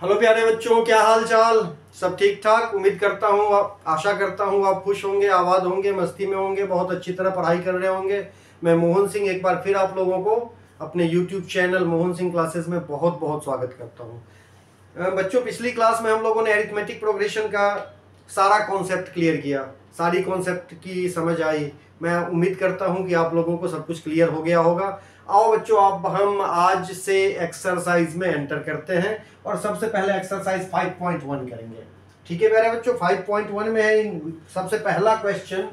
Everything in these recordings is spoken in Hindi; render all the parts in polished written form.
हेलो प्यारे बच्चों, क्या हाल चाल। सब ठीक ठाक। उम्मीद करता हूँ, आशा करता हूँ आप खुश होंगे, आबाद होंगे, मस्ती में होंगे, बहुत अच्छी तरह पढ़ाई कर रहे होंगे। मैं मोहन सिंह एक बार फिर आप लोगों को अपने YouTube channel Mohan Singh classes में बहुत बहुत स्वागत करता हूँ। बच्चों, पिछली क्लास में हम लोगों ने अरिथमेटिक प्रोग्रेशन का सारा कॉन्सेप्ट क्लियर किया, सारी कॉन्सेप्ट की समझ आई। मैं उम्मीद करता हूँ कि आप लोगों को सब कुछ क्लियर हो गया होगा। आओ बच्चों, अब हम आज से एक्सरसाइज में एंटर करते हैं और सबसे पहले एक्सरसाइज 5.1 करेंगे। ठीक है प्यारे बच्चों, 5.1 में है सबसे पहला क्वेश्चन।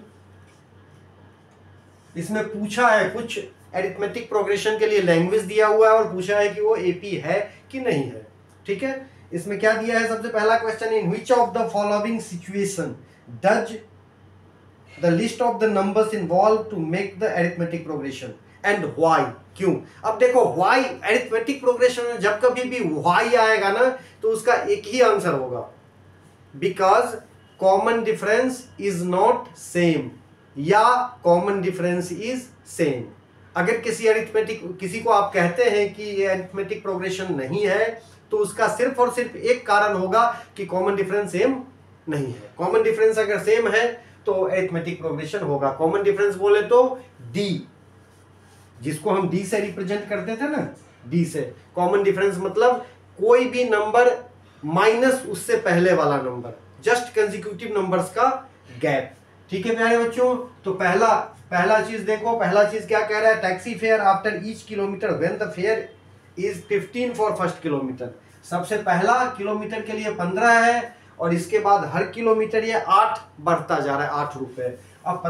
इसमें पूछा है कुछ अरिथमेटिक प्रोग्रेशन के लिए लैंग्वेज दिया हुआ है और पूछा है कि वो एपी है कि नहीं है। ठीक है, इसमें क्या दिया है सबसे पहला question, in which of the following situation does the list of the numbers involve to make the arithmetic progression and why. क्यों? अब देखो, व्हाई अरिथमेटिक प्रोग्रेशन में जब कभी भी व्हाई आएगा ना तो उसका एक ही आंसर होगा, because common difference is not same या कॉमन डिफरेंस इज सेम। अगर किसी को आप कहते हैं कि ये अरिथमेटिक प्रोग्रेशन नहीं है तो उसका सिर्फ और सिर्फ एक कारण होगा कि कॉमन डिफरेंस सेम नहीं है। कॉमन डिफरेंस अगर सेम है तो अरिथमेटिक प्रोग्रेशन होगा। कॉमन डिफरेंस बोले तो डी, जिसको हम डी से रिप्रेजेंट करते थे ना, डी से। कॉमन डिफरेंस मतलब कोई भी नंबर माइनस उससे पहले वाला नंबर, जस्ट कंसेक्यूटिव नंबर्स का गैप। ठीक है प्यारे बच्चों, तो पहला चीज देखो, पहला चीज क्या कह रहा है, taxi fare after each kilometre when the fair is 15 for first kilometre. सबसे पहला किलोमीटर के लिए 15 है और इसके बाद हर किलोमीटर ये 8 बढ़ता जा रहा है, 8 रुपए। अब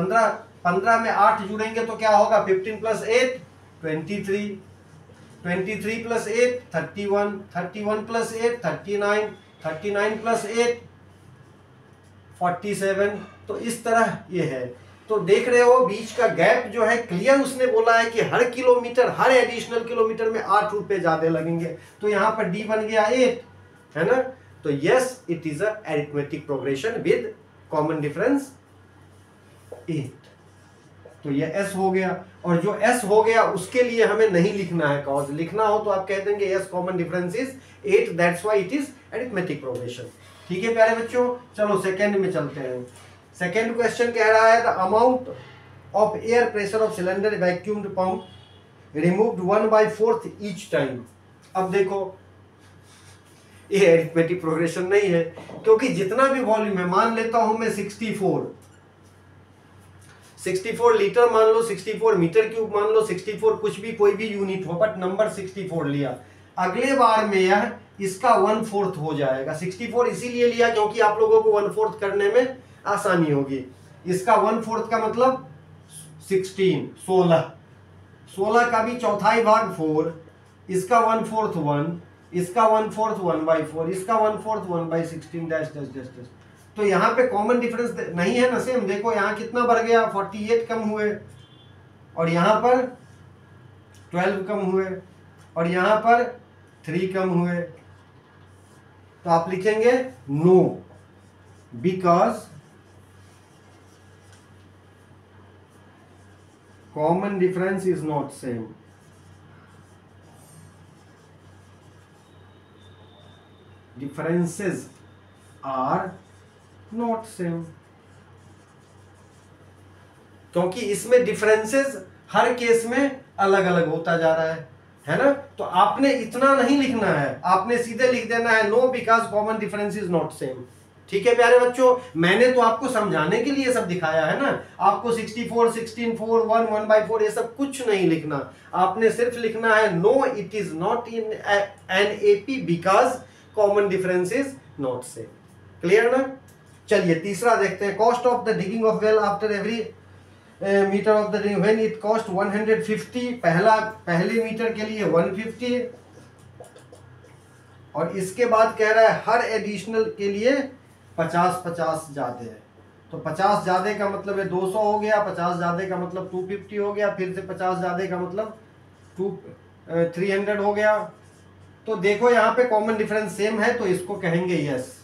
15 में 8 जुड़ेंगे तो क्या होगा, 15 प्लस 8 23, 23 प्लस 8 31, 31 प्लस 8 39, 39 प्लस 8 47। तो इस तरह ये है। तो देख रहे हो बीच का गैप जो है क्लियर, उसने बोला है कि हर किलोमीटर, हर एडिशनल किलोमीटर में 8 रुपए ज्यादा लगेंगे। तो यहां पर डी बन गया 8, है ना। तो yes, it is a arithmetic progression with common difference 8। तो ये एस हो गया, और जो एस हो गया उसके लिए हमें नहीं लिखना है कॉज। लिखना हो तो आप कह देंगे yes common difference is 8, that's why it is arithmetic progression. ठीक है प्यारे बच्चों, चलो सेकंड में चलते हैं। सेकंड क्वेश्चन कह रहा है the amount of air pressure of cylinder vacuumed pump removed 1/4 each time. अब देखो, ये अरिथमेटिक प्रोग्रेशन नहीं है, क्योंकि जितना भी वॉल्यूम है, मान लेता हूं मैं 64 लीटर मान लो, 64 मीटर क्यूब मान लो, 64 कुछ भी, कोई भी यूनिट हो, बट नंबर 64 लिया। अगले बार में यह इसका 1/4 हो जाएगा। 64 इसीलिए लिया क्योंकि आप लोगों को 1/4 करने में आसानी होगी। इसका 1/4 का मतलब 16 का भी चौथाई भाग 4, इसका 1/4 1, इसका 1/4 1/4, इसका 1/4 1/16 डैश डैश डैश डैश। तो यहाँ पे कॉमन डिफरेंस नहीं है ना सेम। देखो यहाँ कितना बढ़ गया, 48 कम हुए, और यहाँ पर 12 कम हुए, और यहाँ पर 3 कम हुए। तो आप लिखेंगे no, because common difference is not same. Differences are not same, क्योंकि इसमें डिफरेंसेस हर केस में अलग अलग होता जा रहा है ना। तो आपने इतना नहीं लिखना है, आपने सीधे लिख देना है no because common difference is not same. ठीक है प्यारे बच्चों, मैंने तो आपको समझाने के लिए सब दिखाया है ना। आपको 64, 16, 4, 1, 1/4 ये सब कुछ नहीं लिखना। आपने सिर्फ लिखना है no, it is not in an AP because common difference is not same. Clear ना। चलिए तीसरा देखते हैं। Cost of the digging of well after every metre of the when it cost 150। पहले मीटर के लिए 150, और इसके बाद कह रहा है हर एडिशनल के लिए 50 ज्यादा है। तो 50 ज्यादा का मतलब है 200 हो गया, 50 ज्यादा का मतलब 250 हो गया, फिर से 50 ज्यादा का मतलब 300 हो गया। तो देखो यहाँ पे कॉमन डिफरेंस सेम है तो इसको कहेंगे यस।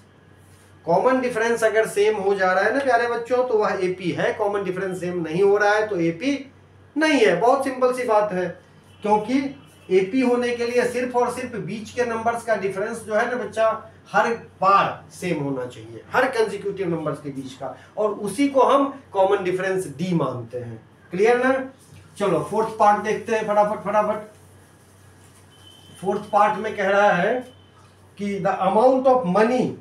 कॉमन डिफरेंस अगर सेम हो जा रहा है ना प्यारे बच्चों तो वह एपी है। कॉमन डिफरेंस सेम नहीं हो रहा है तो एपी नहीं है। बहुत सिंपल सी बात है, क्योंकि एपी होने के लिए सिर्फ और सिर्फ बीच के नंबर्स का डिफरेंस जो है ना बच्चा, हर बार सेम होना चाहिए, हर कंसेक्यूटिव नंबर्स के बीच का, और उसी को हम कॉमन डिफरेंस डी मानते हैं। क्लियर ना? चलो फोर्थ पार्ट देखते हैं फटाफट। फोर्थ पार्ट में कह रहा है कि the amount of money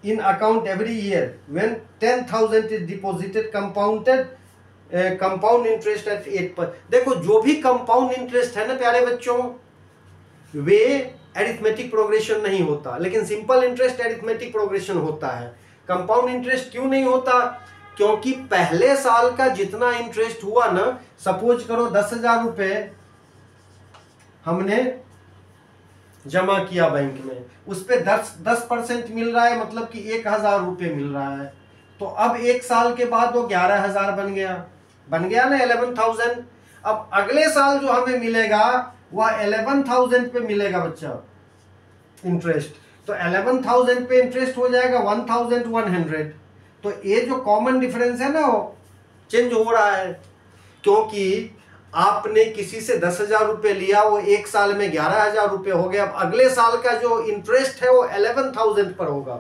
in account every year when 10,000 is deposited compound interest eight 8%। देखो जो भी कंपाउंड इंटरेस्ट है ना प्यारे बच्चों, वे एरिथमेटिक प्रोग्रेशन नहीं होता, लेकिन सिंपल इंटरेस्ट एरिथमेटिक प्रोग्रेशन होता है। कंपाउंड इंटरेस्ट क्यों नहीं होता? क्योंकि पहले साल का जितना इंटरेस्ट हुआ ना, सपोज करो 10,000 रुपए हमने जमा किया बैंक में, उस पे 10% मिल रहा है, मतलब कि 1,000 रुपए मिल रहा है। तो अब एक साल के बाद वो 11,000 बन गया ना, 11,000। अब अगले साल जो हमें मिलेगा वह 11,000 पे मिलेगा बच्चा इंटरेस्ट। तो 11,000 पे इंटरेस्ट हो जाएगा 1,100। तो ये जो कॉमन डिफरेंस है ना, वो चेंज हो रहा है, क्योंकि आपने किसी से 10,000 रुपए लिया, वो एक साल में 11,000 रुपए हो गया। अब अगले साल का जो इंटरेस्ट है वो 11,000 पर होगा।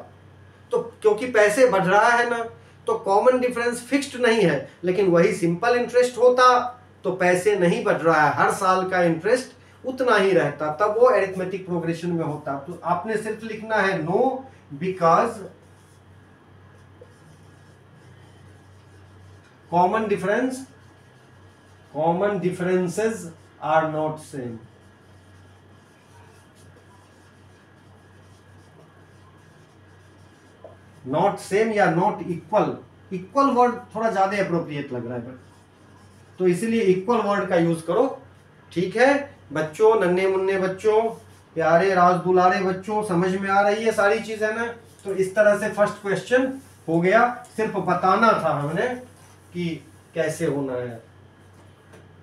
तो क्योंकि पैसे बढ़ रहा है ना, तो कॉमन डिफरेंस फिक्स्ड नहीं है। लेकिन वही सिंपल इंटरेस्ट होता तो पैसे नहीं बढ़ रहा है, हर साल का इंटरेस्ट उतना ही रहता, तब वो एरिथमेटिक प्रोग्रेशन में होता। तो आपने सिर्फ लिखना है no, because common differences are not same. Not same या नॉट इक्वल वर्ड थोड़ा ज्यादा अप्रोप्रिएट लग रहा है, तो इसीलिए इक्वल वर्ड का यूज करो। ठीक है बच्चों, नन्हे मुन्ने बच्चों, प्यारे राज दुलारे बच्चों, समझ में आ रही है सारी चीजें ना? तो इस तरह से फर्स्ट क्वेश्चन हो गया। सिर्फ बताना था हमने कि कैसे होना है,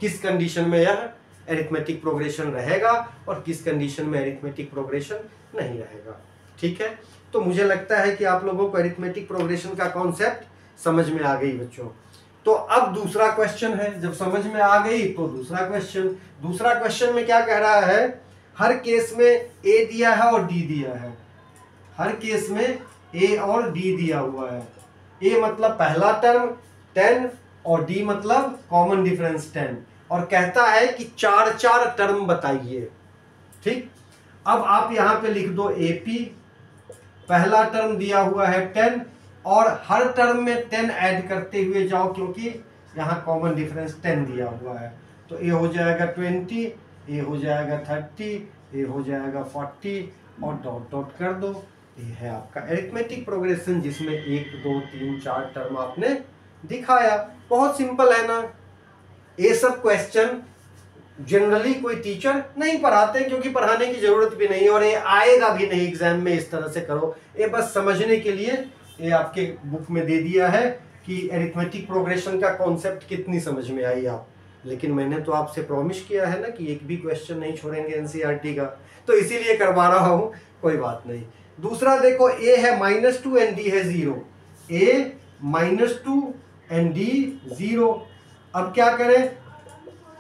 किस कंडीशन में यह एरिथमेटिक प्रोग्रेशन रहेगा और किस कंडीशन में एरिथमेटिक प्रोग्रेशन नहीं रहेगा। ठीक है, तो मुझे लगता है कि आप लोगों को एरिथमेटिक प्रोग्रेशन का कॉन्सेप्ट समझ में आ गई बच्चों। तो अब दूसरा क्वेश्चन है, जब समझ में आ गई तो दूसरा क्वेश्चन में क्या कह रहा है? हर केस में ए दिया है और डी दिया है, हर केस में ए और डी दिया हुआ है। ए मतलब पहला टर्म 10 और डी मतलब कॉमन डिफरेंस 10, और कहता है कि 4 टर्म बताइए। ठीक, अब आप यहां पे लिख दो एपी, पहला टर्म दिया हुआ है 10 और हर टर्म में 10 ऐड करते हुए जाओ, क्योंकि यहाँ कॉमन डिफरेंस 10 दिया हुआ है। तो ए हो जाएगा 20, ए हो जाएगा 30, ए हो जाएगा 40 और डॉट डॉट कर दो। ये है आपका एरिथमेटिक प्रोग्रेशन, जिसमें 1 2 3 4 टर्म आपने दिखाया। बहुत सिंपल है ना? ये सब क्वेश्चन जनरली कोई टीचर नहीं पढ़ाते, क्योंकि पढ़ाने की जरूरत भी नहीं, और ये आएगा भी नहीं एग्जाम में। इस तरह से करो, ये बस समझने के लिए ये आपके बुक में दे दिया है कि एरिथमेटिक प्रोग्रेशन का कॉन्सेप्ट कितनी समझ में आई आप। लेकिन मैंने तो आपसे प्रॉमिस किया है ना कि एक भी क्वेश्चन नहीं छोड़ेंगे एनसीईआरटी का, तो इसीलिए करवा रहा हूँ, कोई बात नहीं। दूसरा देखो, ए है -2 एंड डी है 0। ए -2 एंड डी 0। अब क्या करें?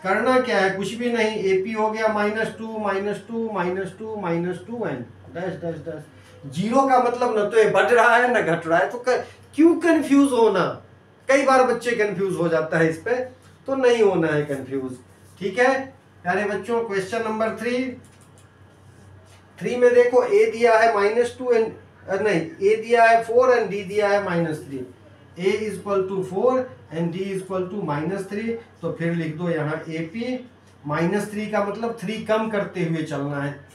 करना क्या है? कुछ भी नहीं। एपी हो गया -2 -2 -2 -2 एंड डैश डैश डैश। 0 का मतलब न तो ये बढ़ रहा है न घट रहा है, तो क्यों कंफ्यूज होना? कई बार बच्चे कंफ्यूज हो जाता है इस पे, तो नहीं होना है कंफ्यूज। ठीक है प्यारे बच्चों, क्वेश्चन नंबर 3 में देखो, ए दिया है -2 एंड नहीं, ए दिया है 4 एंड डी दिया है -3। a = 4 and d = -3। तो फिर लिख दो यहाँ AP। -3 का मतलब 3 कम करते हुए चलना है।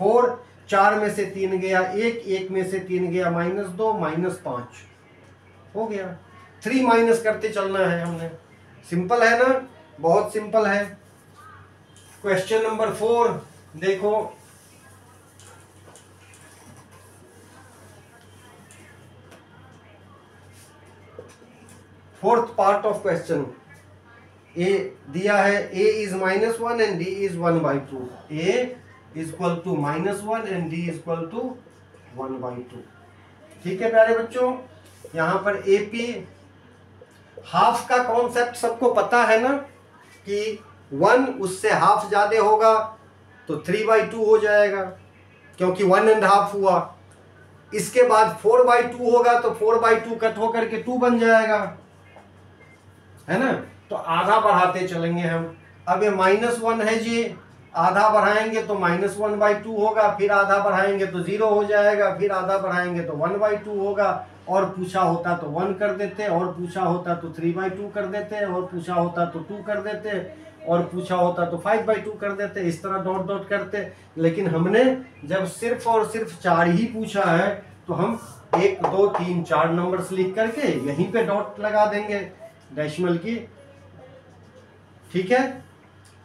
4 में से 3 गया 1 में से 3 गया -2 -5 हो गया। 3 माइनस करते चलना है हमने। सिंपल है ना? बहुत सिंपल है। क्वेश्चन नंबर 4 देखो, फोर्थ पार्ट ऑफ क्वेश्चन। ए दिया है a is -1 and d is 1/2। a = -1 and d = 1/2। ठीक है प्यारे बच्चों, यहाँ पर AP हाफ का कॉन्सेप्ट सबको पता है ना, कि 1 उससे हाफ ज्यादा होगा तो 3/2 हो जाएगा, क्योंकि 1.5 हुआ। इसके बाद 4/2 होगा तो 4/2 कट होकर के 2 बन जाएगा, है ना। तो आधा बढ़ाते चलेंगे हम। अब ये -1 है जी, आधा बढ़ाएंगे तो -1/2 होगा, फिर आधा बढ़ाएंगे तो 0 हो जाएगा, फिर आधा बढ़ाएंगे तो 1/2 होगा। और पूछा होता तो 1 कर देते, और पूछा होता तो 3/2 कर देते, और पूछा होता तो 2 कर देते, और पूछा होता तो 5/2 कर देते। इस तरह डॉट डॉट करते। लेकिन हमने जब सिर्फ और सिर्फ 4 ही पूछा है तो हम 1 2 3 4 नंबर्स लिख करके यहीं पे डॉट लगा देंगे डेसिमल की, ठीक है।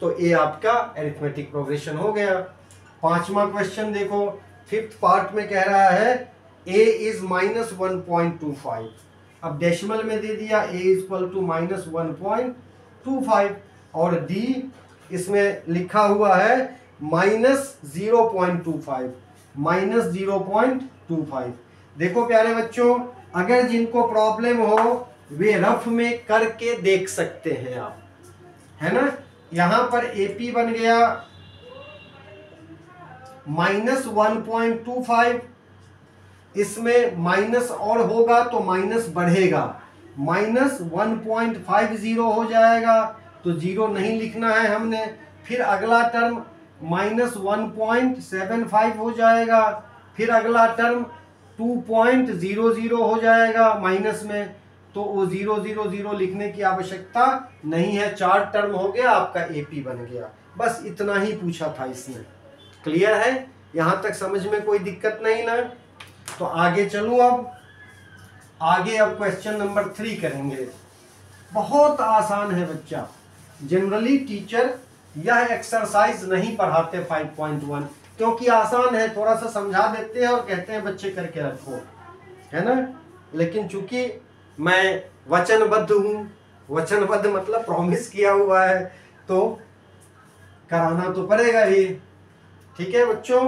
तो ये आपका अरिथमेटिक प्रोग्रेशन हो गया। 5वां क्वेश्चन देखो, 5th पार्ट में कह रहा है a इज -1.25। अब डेसिमल में दे दिया a इज इक्वल टू -1.25, और d इसमें लिखा हुआ है -0.25, -0.25। देखो प्यारे बच्चों, अगर जिनको प्रॉब्लम हो वे रफ में करके देख सकते हैं आप, है ना। यहां पर AP बन गया -1.25, इसमें माइनस और होगा तो माइनस बढ़ेगा, -1.50 हो जाएगा, तो 0 नहीं लिखना है हमने। फिर अगला टर्म -1.75 हो जाएगा, फिर अगला टर्म 2.00 हो जाएगा माइनस में, तो वो 000 लिखने की आवश्यकता नहीं है। 4 टर्म हो गया, आपका AP बन गया। बस इतना ही पूछा था इसमें। क्लियर है? यहां तक समझ में कोई दिक्कत नहीं ना? तो आगे चलूं। अब क्वेश्चन नंबर 3 करेंगे। बहुत आसान है बच्चा। जनरली टीचर यह एक्सरसाइज नहीं पढ़ाते 5.1, क्योंकि आसान है, थोड़ा सा समझा देते हैं और कहते हैं बच्चे करके रखो, है ना। लेकिन चूंकि मैं वचनबद्ध हूं, वचनबद्ध मतलब प्रॉमिस किया हुआ है, तो कराना तो पड़ेगा ही। ठीक है बच्चों।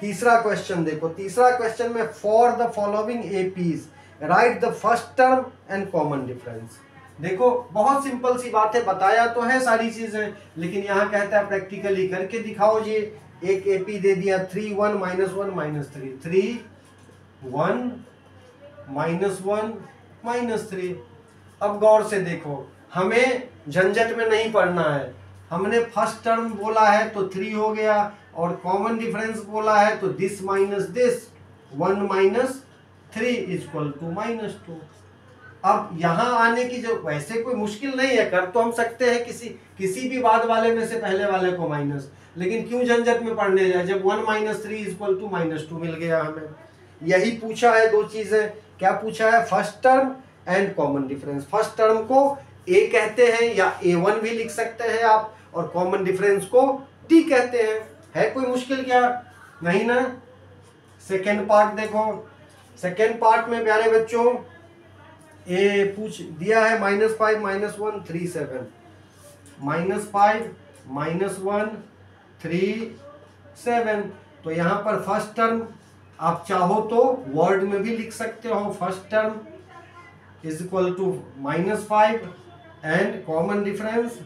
तीसरा क्वेश्चन देखो। तीसरा क्वेश्चन में for the following APs right the first term and common difference. देखो बहुत सिंपल सी बात है, बताया तो है सारी चीजें, लेकिन यहाँ कहता है प्रैक्टिकली करके दिखाओ जी। एक एपी दे दिया 3 1 -1 -3, 3 1 -1 -3। अब गौर से देखो, हमें झंझट में नहीं पढ़ना है। हमने फर्स्ट टर्म बोला है तो 3 हो गया, और कॉमन डिफरेंस बोला है तो this minus this, 1 - 3 equal to -2। अब यहाँ आने की जो वैसे कोई मुश्किल नहीं है, कर तो हम सकते हैं किसी भी बाद वाले में से पहले वाले को माइनस, लेकिन क्यों झंझट में पढ़ने जाए जब 1 - 3 इक्वल टू -2 मिल गया हमें। यही पूछा है, दो चीजें। क्या पूछा है? First term and common difference. First term को A कहते हैं या A1 भी लिख सकते हैं आप, और कॉमन डिफरेंस को D कहते हैं। है कोई मुश्किल क्या? नहीं ना। सेकेंड पार्ट देखो। सेकेंड पार्ट में प्यारे बच्चों ए पूछ दिया है -5 -1 3 7, -5 -1 3 7। तो यहाँ पर फर्स्ट टर्म आप चाहो तो वर्ड में भी लिख सकते हो, first term is equal to -5 and common difference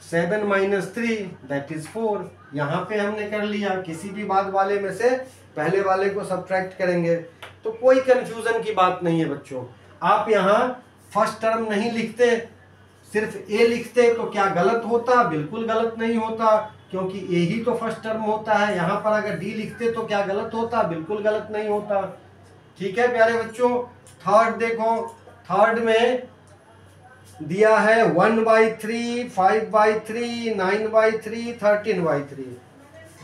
-7 -3 that is 4। यहाँ पे हमने कर लिया, किसी भी बाद वाले में से पहले वाले को सब्ट्रैक्ट करेंगे, तो कोई कंफ्यूजन की बात नहीं है बच्चों। आप यहाँ फर्स्ट टर्म नहीं लिखते, सिर्फ A लिखते तो क्या गलत होता? बिल्कुल गलत नहीं होता, क्योंकि A ही तो फर्स्ट टर्म होता है। यहाँ पर अगर D लिखते तो क्या गलत होता? बिल्कुल गलत नहीं होता। ठीक है प्यारे बच्चों। थर्ड देखो। थर्ड में दिया है 1/3 5/3 9/3 13/3,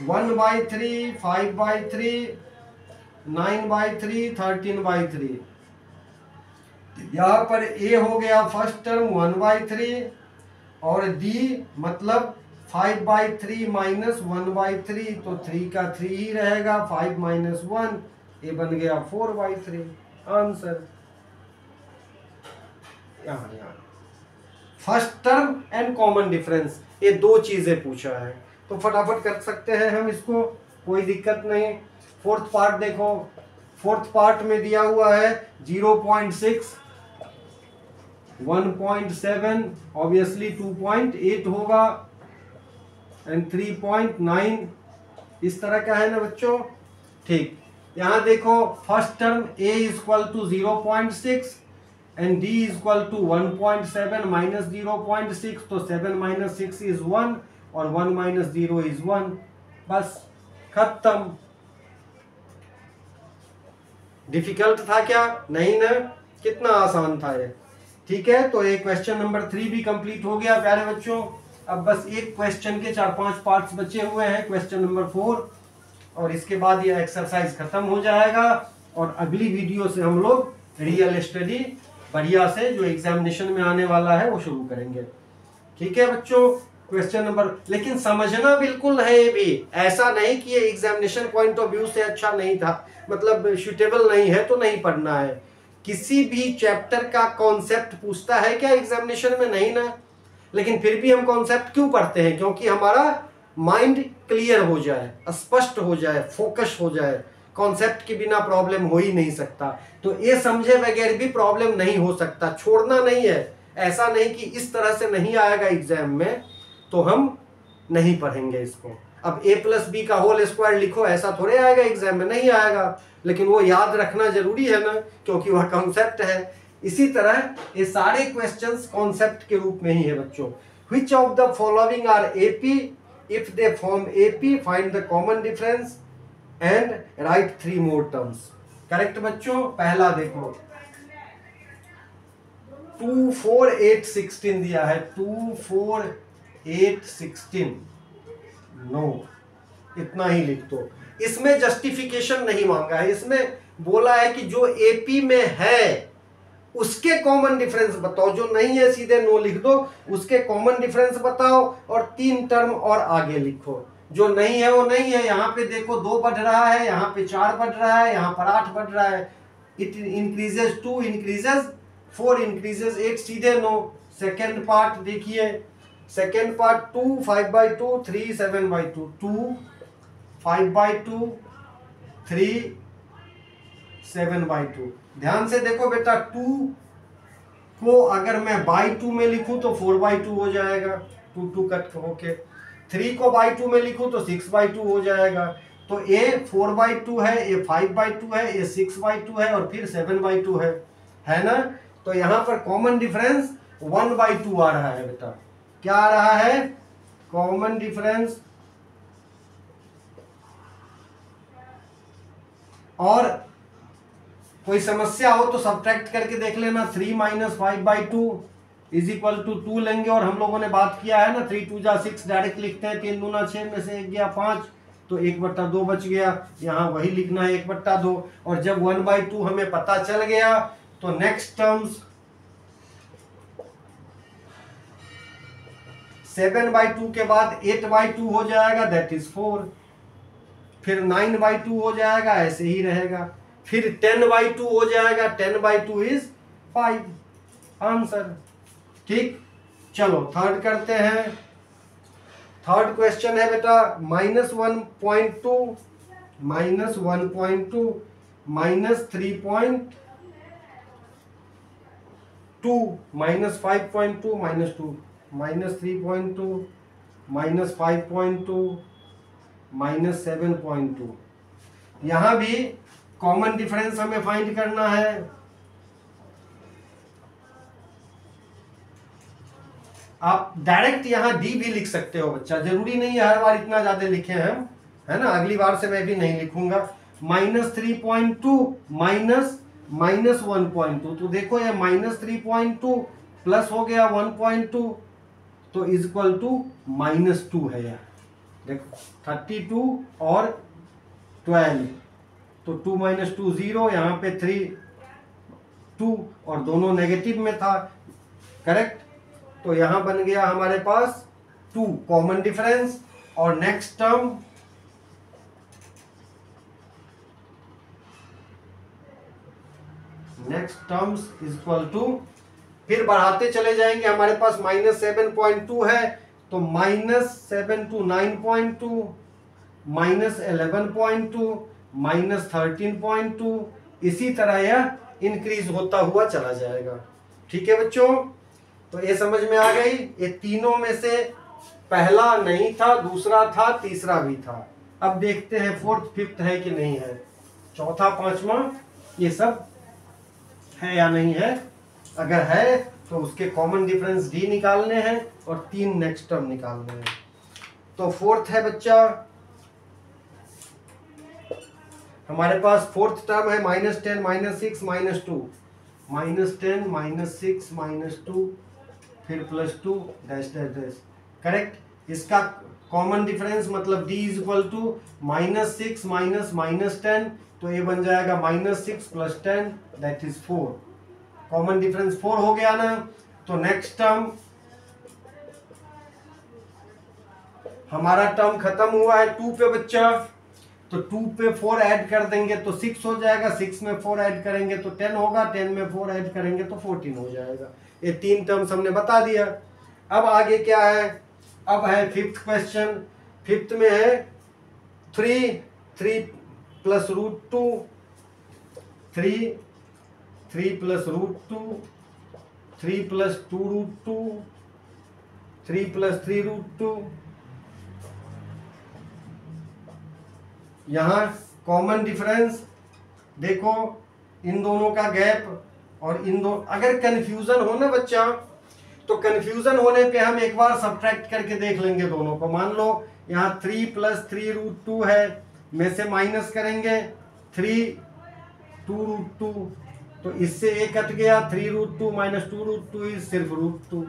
1/3 5/3 9/3 13/3। यहाँ पर A हो गया फर्स्ट टर्म 1/3, और D मतलब 5/3 -1/3, तो 3 का 3 ही रहेगा, 5 - 1 ये बन गया 4/3 आंसर। यहाँ first term and common difference, ये दो चीजें पूछा है, तो फटाफट कर सकते हैं हम इसको, कोई दिक्कत नहीं। फोर्थ पार्ट देखो। फोर्थ पार्ट में दिया हुआ है 0.6 1.7 ऑब्वियसली 2.8 होगा एंड 3.9 इस तरह का है ना बच्चों। ठीक, यहां देखो first term a equal to 0.6 and d equal to 1.7 minus 0.6, तो 7 माइनस 6 इज 1 और 1 माइनस 0 इज 1। बस खत्म। डिफिकल्ट था क्या? नहीं ना, कितना आसान था ये। ठीक है, तो एक क्वेश्चन नंबर 3 भी कंप्लीट हो गया प्यारे बच्चों। अब बस एक क्वेश्चन के 4-5 पार्ट्स बचे हुए हैं, क्वेश्चन नंबर 4, और इसके बाद ये एक्सरसाइज खत्म हो जाएगा और अगली वीडियो से हम लोग रियल स्टडी बढ़िया से जो एग्जामिनेशन में आने वाला है वो शुरू करेंगे। ठीक है बच्चों, क्वेश्चन नंबर, लेकिन समझना बिल्कुल है ये भी, ऐसा नहीं कि ये एग्जामिनेशन पॉइंट ऑफ व्यू से अच्छा नहीं था, मतलब सुटेबल नहीं है तो नहीं पढ़ना है। किसी भी चैप्टर का कॉन्सेप्ट पूछता है क्या एग्जामिनेशन में? नहीं ना, लेकिन फिर भी हम कॉन्सेप्ट क्यों पढ़ते हैं? क्योंकि हमारा माइंड क्लियर हो जाए, स्पष्ट हो जाए, फोकस हो जाए। कॉन्सेप्ट के बिना प्रॉब्लम हो ही नहीं सकता, तो ये समझे बगैर भी प्रॉब्लम नहीं हो सकता। छोड़ना नहीं है, ऐसा नहीं कि इस तरह से नहीं आएगा एग्जाम में तो हम नहीं पढ़ेंगे इसको। अब a+b का होल स्क्वायर लिखो, ऐसा थोड़े आएगा एग्जाम में, नहीं आएगा, लेकिन वो याद रखना जरूरी है ना, क्योंकि वह कॉन्सेप्ट है। इसी तरह ये सारे क्वेश्चंस कॉन्सेप्ट के रूप में ही है बच्चों। Which of the following are AP? If they form AP, find the common difference and write 3 more terms. Correct बच्चों। पहला देखो 2, 4, 8, 16 दिया है, 2, 4, 8, 16, नो, इतना ही लिख दो। इसमें जस्टिफिकेशन नहीं मांगा है, इसमें बोला है कि जो AP में है उसके कॉमन डिफरेंस बताओ, जो नहीं है सीधे नो लिख दो, उसके कॉमन डिफरेंस बताओ और 3 टर्म और आगे लिखो। जो नहीं है वो नहीं है। यहाँ पे देखो 2 बढ़ रहा है, यहाँ पे 4 बढ़ रहा है, यहाँ पर 8 बढ़ रहा है। इट इंक्रीजेस 2, इंक्रीजेस 4, इंक्रीजेस 8, सीधे नो। सेकेंड पार्ट देखिए, सेकेंड पार्ट 2, 5/2, 3, 7/2, 2, 5/2, 3, 7/2। ध्यान से देखो बेटा, 2 को अगर मैं बाई 2 में लिखूं तो 4/2 हो जाएगा, 2 कट होके। 3 को बाई 2 में लिखूं तो 6/2 हो जाएगा। तो a 4/2 है, a 5/2 है, a 6/2 है और फिर 7/2 है ना। तो यहाँ पर कॉमन डिफरेंस 1/2 आ रहा है बेटा। क्या आ रहा है? Common difference. और कोई समस्या हो तो सब्ट्रैक्ट करके देख लेना। 3 - 5/2 इज इक्वल टू 2 लेंगे, और हम लोगों ने बात किया है ना 3 2 जा 6 डायरेक्ट लिखते हैं। 3 दूना 6 में से 1 गया 5, तो 1/2 बच गया। यहाँ वही लिखना है 1/2। और जब 1/2 हमें पता चल गया तो नेक्स्ट टर्म्स 7/2 के बाद 8/2 हो जाएगा, दैट इज 4। फिर 9/2 हो जाएगा, ऐसे ही रहेगा। फिर 10/2 हो जाएगा, 10/2 इज 5, आंसर। ठीक, चलो थर्ड करते हैं। थर्ड क्वेश्चन है बेटा -1.2, -1.2, -3.2, -5.2, -2, -3.2, -5.2, -7.2। यहां भी कॉमन डिफरेंस हमें फाइंड करना है। आप डायरेक्ट यहां डी भी लिख सकते हो बच्चा, जरूरी नहीं है हर बार इतना ज्यादा लिखे हम, है ना। अगली बार से मैं भी नहीं लिखूंगा। -3.2 -1.2, तो देखो ये -3.2 प्लस हो गया 1.2, तो इज इक्वल टू -2 है यार। देखो 32 और 12, तो 2 - 2 0, यहाँ पे 3 2 और दोनों नेगेटिव में था, करेक्ट। तो यहाँ बन गया हमारे पास 2 कॉमन डिफरेंस। और next term is equal to, फिर बढ़ाते चले जाएंगे। हमारे पास -7.2 है, तो -7 to 9.2, -11.2, -13.2, इसी तरह यह इंक्रीज होता हुआ चला जाएगा। ठीक है बच्चों, तो ये समझ में आ गई। ये तीनों में से पहला नहीं था, दूसरा था, तीसरा भी था। अब देखते हैं फोर्थ फिफ्थ है कि नहीं है, चौथा पांचवा ये सब है या नहीं है। अगर है तो उसके कॉमन डिफरेंस डी निकालने हैं और 3 नेक्स्ट टर्म निकालने हैं। तो फोर्थ है बच्चा, हमारे पास फोर्थ टर्म है -10 -6 -2, -10 -6 -2 फिर +2 डैश डैश डैश। करेक्ट। इसका कॉमन डिफरेंस मतलब d इज इक्वल टू -6 -10, तो ये बन जाएगा -6 + 10 दैट इज 4। कॉमन डिफरेंस 4 हो गया ना। तो नेक्स्ट टर्म हमारा टर्म खत्म हुआ है 2 पे बच्चा, तो 2 पे 4 ऐड कर देंगे तो 6 हो जाएगा, 6 में 4 ऐड करेंगे तो 10 होगा, 10 में 4 ऐड करेंगे तो 14 हो जाएगा। ये 3 टर्म्स हमने बता दिया। अब आगे क्या है, अब है फिफ्थ क्वेश्चन। फिफ्थ में है 3 + √2, 3 + √2, 3 + 2√2, 3 + 3√2। यहाँ कॉमन डिफरेंस देखो, इन दोनों का गैप और इन दो, अगर कंफ्यूजन हो ना बच्चा, तो कंफ्यूजन होने पे हम एक बार सब्ट्रैक्ट करके देख लेंगे दोनों को। मान लो यहाँ 3 + 3√2 है, में से माइनस करेंगे 3 2√2, तो इससे एक कट गया, 3√2 - 2√2 इज सिर्फ √2,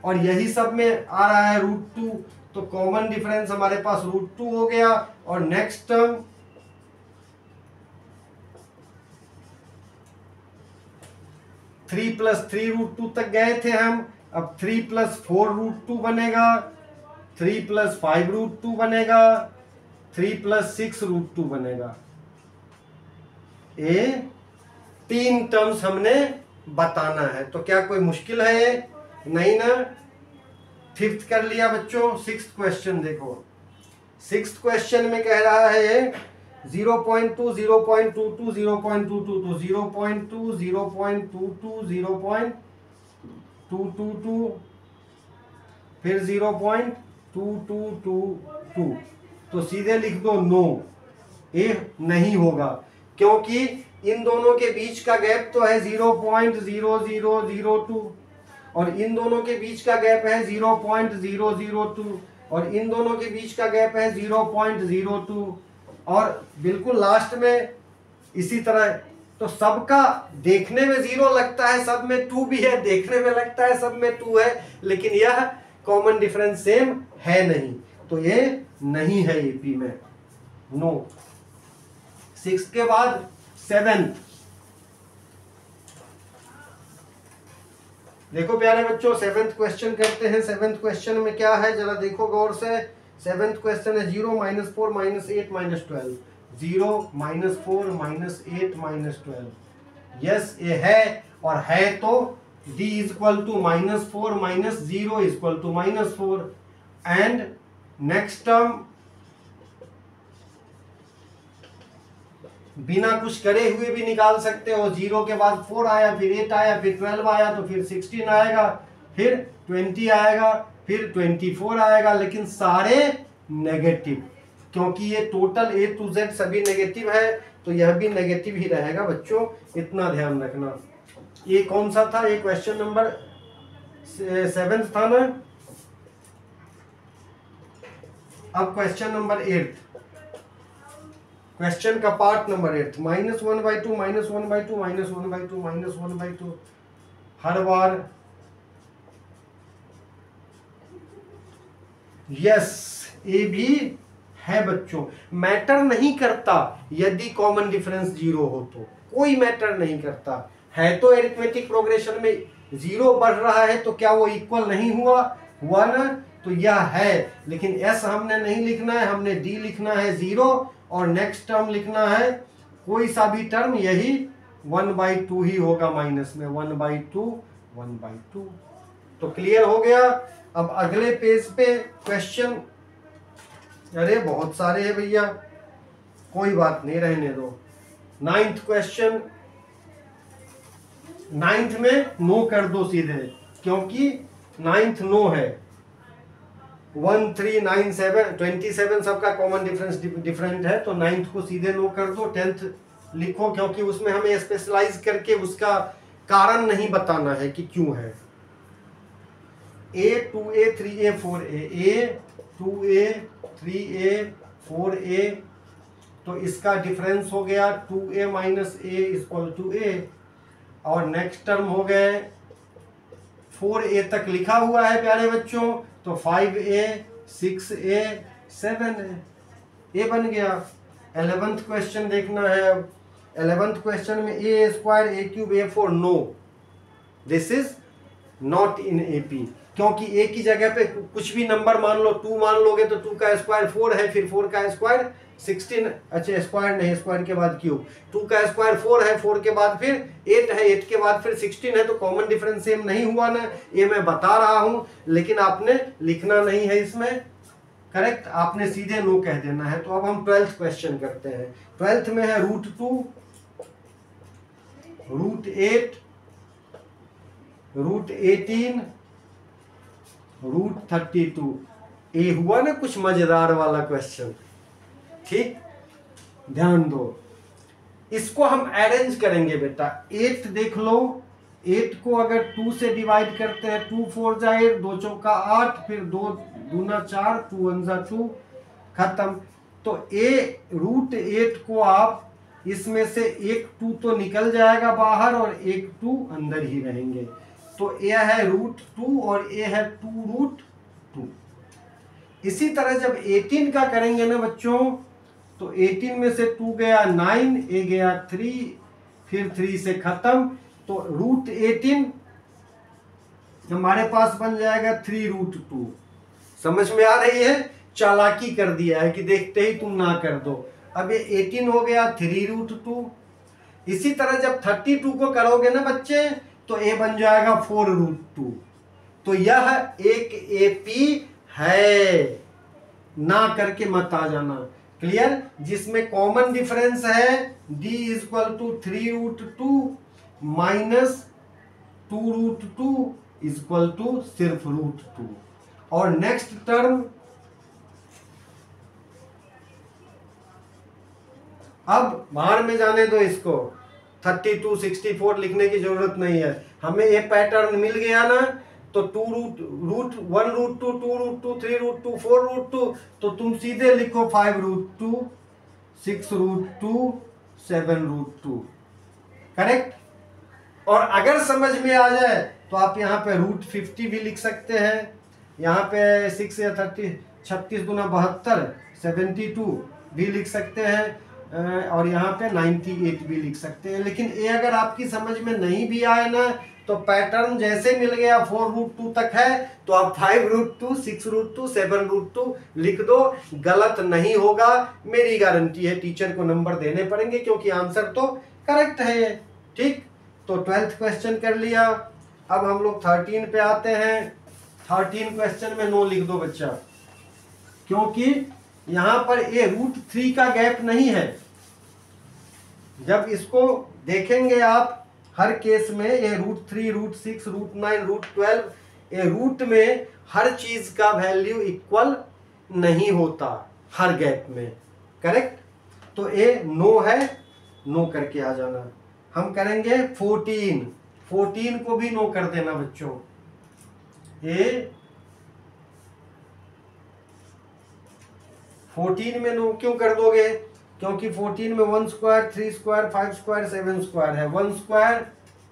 और यही सब में आ रहा है √2, तो कॉमन डिफरेंस हमारे पास √2 हो गया। और नेक्स्ट टर्म 3 + 3√2 तक गए थे हम, अब 3 + 4√2 बनेगा, 3 + 5√2 बनेगा, 3 + 6√2 बनेगा। ये 3 टर्म्स हमने बताना है। तो क्या कोई मुश्किल है ये? नहीं ना। फिफ्थ कर लिया बच्चों। सिक्स्थ क्वेश्चन देखो, सिक्स्थ क्वेश्चन में कह रहा है 0.2 0.22 0.222 0.2 0.22 0.222 फिर 0.2222, तो सीधे लिख दो नो, ये नहीं होगा, क्योंकि इन दोनों के बीच का गैप तो है 0.0002 और इन दोनों के बीच का गैप है 0.002 और इन दोनों के बीच का गैप है 0.02 और बिल्कुल लास्ट में इसी तरह। तो सबका देखने में 0 लगता है, सब में 2 भी है, देखने में लगता है सब में 2 है, लेकिन यह कॉमन डिफरेंस सेम है नहीं, तो ये नहीं है एपी में, नो। 6 के बाद 7। देखो प्यारे बच्चों, 7th क्वेश्चन करते हैं। 7th क्वेश्चन में क्या है जरा देखो गौर से। 7th क्वेश्चन है 0 - 4 - 8 - 12, 0 - 4 - 8 - 12। यस ये है, और है तो d is equal to -4 - 0 is equal to -4 and next term बिना कुछ करे हुए भी निकाल सकते हो। 0 के बाद 4 आया, फिर 8 आया, फिर 12 आया, तो फिर 16 आएगा, फिर 20 आएगा, फिर 24 आएगा, लेकिन सारे नेगेटिव, क्योंकि ये टोटल A to Z सभी नेगेटिव है, तो यह भी नेगेटिव ही रहेगा बच्चों, इतना ध्यान रखना। ये कौन सा था, ये क्वेश्चन नंबर 7 था ना। अब क्वेश्चन नंबर 8, क्वेश्चन का पार्ट नंबर 8, -1/2 -1/2 -1/2 -1/2 हर बार यस ये भी है बच्चों। मैटर नहीं करता यदि कॉमन डिफरेंस 0 हो, तो कोई मैटर नहीं करता है। तो एरिथमेटिक प्रोग्रेशन में 0 बढ़ रहा है, तो क्या वो इक्वल नहीं हुआ? हुआ ना, तो यह है, लेकिन s हमने नहीं लिखना है, हमने d लिखना है 0 और नेक्स्ट टर्म लिखना है कोई सा भी टर्म, यही 1/2 ही होगा माइनस में, 1/2 1/2। तो क्लियर हो गया। अब अगले पेज पे क्वेश्चन, अरे बहुत सारे हैं भैया, कोई बात नहीं, रहने दो। 9th क्वेश्चन, नाइन्थ में नो कर दो सीधे, क्योंकि नाइन्थ नो है। 1 3 9 7 27 सबका कॉमन डिफरेंस डिफरेंट है, तो नाइन्थ को सीधे नो कर दो। 10th लिखो, क्योंकि उसमें हमें स्पेशलाइज करके उसका कारण नहीं बताना है कि क्यों है। A 2A 3A 4A, A 2A 3A 4A, तो इसका डिफरेंस हो गया 2A minus A equal to A। और नेक्स्ट टर्म हो गए 4A तक लिखा हुआ है प्यारे बच्चों, तो 5A 6A 7A, A बन गया। 11th क्वेश्चन देखना है अब। 11th क्वेश्चन में A square A cube A4, no, this is not in AP, क्योंकि A की जगह पे कुछ भी नंबर मान लो, 2 मान लोगे तो 2 का स्क्वायर 4 है, फिर 4 का स्क्वायर 16, अच्छा स्क्वायर नहीं, स्क्वायर के बाद क्यूब, 2 का स्क्वायर 4 है, 4 के बाद फिर 8 है, 8 के बाद फिर 16 है, तो कॉमन डिफरेंस सेम नहीं हुआ ना। ये मैं बता रहा हूं, लेकिन आपने लिखना नहीं है इसमें, करेक्ट, आपने सीधे नो कह देना है। तो अब हम 12th क्वेश्चन करते हैं। 12th में है √2, √8, √18, √32। ये हुआ ना कुछ मजेदार वाला क्वेश्चन, ठीक, ध्यान दो। इसको हम अरेंज करेंगे बेटा। 8 देख लो, 8 को अगर 2 से डिवाइड करते हैं, 2 4 जा 8, 2 चौका 8, फिर 2 दूना 4, 2 1 जा 2, खत्म। तो √8 को आप इसमें से एक 2 तो निकल जाएगा बाहर और एक 2 अंदर ही रहेंगे, तो ये है √2 और ये है 2√2। इसी तरह जब 18 का करेंगे ना बच्चों, तो 18 में से 2 गया 9, ए गया 3, फिर 3 से खत्म, तो √18 हमारे पास बन जाएगा 3√2। समझ में आ रही है? चालाकी कर दिया है कि देखते ही तुम ना कर दो। अब ये 18 हो गया 3√2। इसी तरह जब 32 को करोगे ना बच्चे, तो ए बन जाएगा 4√2। तो यह एक AP है, ना करके मत आ जाना, क्लियर। जिसमें कॉमन डिफरेंस है D equal to 3√2 minus 2√2 equal to सिर्फ √2। और नेक्स्ट टर्म, अब बाहर में जाने दो इसको, 32 64 लिखने की जरूरत नहीं है, हमें ये पैटर्न मिल गया ना। तो 1√2 2√2 3√2 4√2, तो तुम सीधे लिखो 5√2 6√2 7√2, करेक्ट। और अगर समझ में आ जाए तो आप यहाँ पे √50 भी लिख सकते हैं, यहाँ पे 6 या 30 36 दूना 72 72 भी लिख सकते हैं, और यहाँ पे 98 भी लिख सकते हैं। लेकिन ये अगर आपकी समझ में नहीं भी आए ना, तो पैटर्न जैसे मिल गया 4√2 तक है, तो आप 5√2 6√2 7√2 लिख दो, गलत नहीं होगा, मेरी गारंटी है। टीचर को नंबर देने पड़ेंगे क्योंकि आंसर तो करेक्ट है ये, ठीक। तो 12th क्वेश्चन कर लिया। अब हम लोग 13 पे आते हैं। 13 क्वेश्चन में नो लिख दो बच्चा, क्योंकि यहां पर ये √3 का गैप नहीं है। जब इसको देखेंगे आप हर केस में, ये √3 √6 √9 √12, ये रूट में हर चीज का वैल्यू इक्वल नहीं होता हर गैप में, करेक्ट। तो ये नो है, नो करके आ जाना। हम करेंगे 14 को भी नो कर देना बच्चों। ये 14 में नो क्यों कर दोगे? क्योंकि 14 में 1 स्क्वायर 3 स्क्वायर 5 स्क्वायर 7 स्क्वायर है। 1 स्क्वायर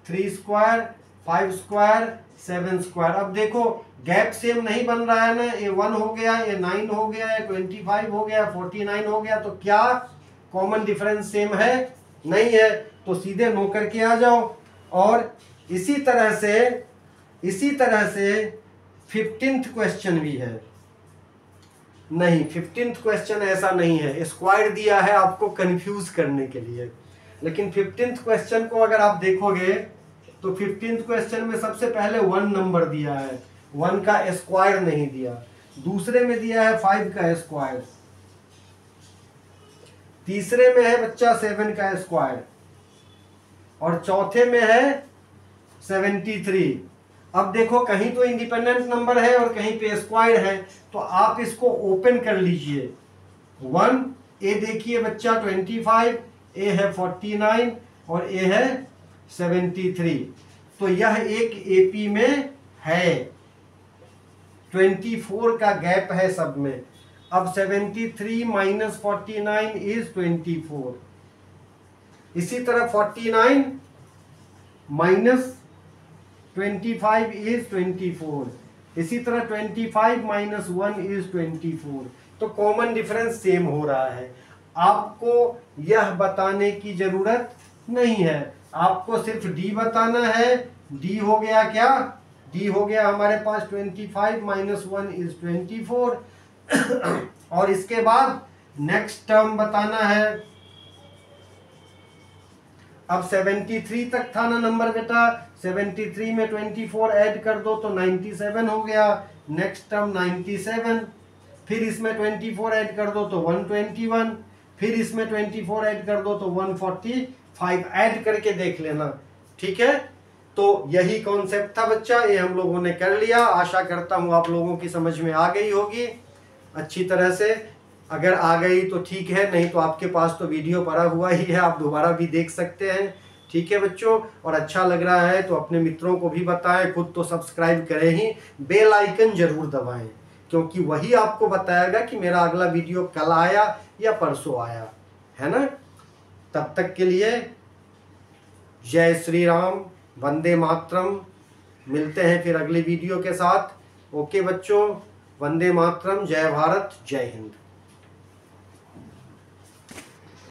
3 स्क्वायर 5 स्क्वायर 7 स्क्वायर। अब देखो गैप सेम नहीं बन रहा है ना, ये 1 हो गया, ये 9 हो गया, ये 25 हो गया, 49 हो गया, तो क्या कॉमन डिफरेंस सेम है? नहीं है, तो सीधे नो करके आ जाओ। और इसी तरह से 15th क्वेश्चन भी है। नहीं, 15th क्वेश्चन ऐसा नहीं है, स्क्वायर दिया है आपको कंफ्यूज करने के लिए। लेकिन 15th क्वेश्चन को अगर आप देखोगे तो 15th क्वेश्चन में सबसे पहले 1 नंबर दिया है, 1 का स्क्वायर नहीं दिया। दूसरे में दिया है 5 का स्क्वायर, तीसरे में है बच्चा 7 का स्क्वायर, और चौथे में है 73। अब देखो कहीं तो इंडिपेंडेंट नंबर है और कहीं पे स्क्वायर है, तो आप इसको ओपन कर लीजिए। 1 ए देखिए बच्चा 25, ए है 49 और ए है 73, तो यह एक एपी में है। 24 का गैप है सब में। अब 73 माइनस 49 इज 24। इसी तरह 49 माइनस 25 इज 24। इसी तरह 25 माइनस 1 इज 24। तो कॉमन डिफरेंस सेम हो रहा है। आपको यह बताने की जरूरत नहीं है, आपको सिर्फ डी बताना है। डी हो गया क्या? डी हो गया हमारे पास 25 माइनस 1 इज 24। और इसके बाद नेक्स्ट टर्म बताना है। अब 73 तक था ना नंबर बेटा, 73 में 24 ऐड कर दो तो 97 हो गया। नेक्स्ट टर्म 97, फिर इसमें 24 ऐड कर दो तो 121, फिर इसमें 24 ऐड कर दो तो 145। ऐड करके देख लेना, ठीक है। तो यही कॉन्सेप्ट था बच्चा, ये हम लोगों ने कर लिया। आशा करता हूँ आप लोगों की समझ में आ गई होगी अच्छी तरह से। अगर आ गई तो ठीक है, नहीं तो आपके पास तो वीडियो पड़ा हुआ ही है, आप दोबारा भी देख सकते हैं, ठीक है बच्चों। और अच्छा लग रहा है तो अपने मित्रों को भी बताएं, खुद तो सब्सक्राइब करें ही, बेल आइकन जरूर दबाएं, क्योंकि वही आपको बताएगा कि मेरा अगला वीडियो कल आया या परसों आया, है ना। तब तक के लिए जय श्री राम, वंदे मातरम। मिलते हैं फिर अगले वीडियो के साथ। ओके बच्चों, वंदे मातरम, जय भारत, जय हिंद।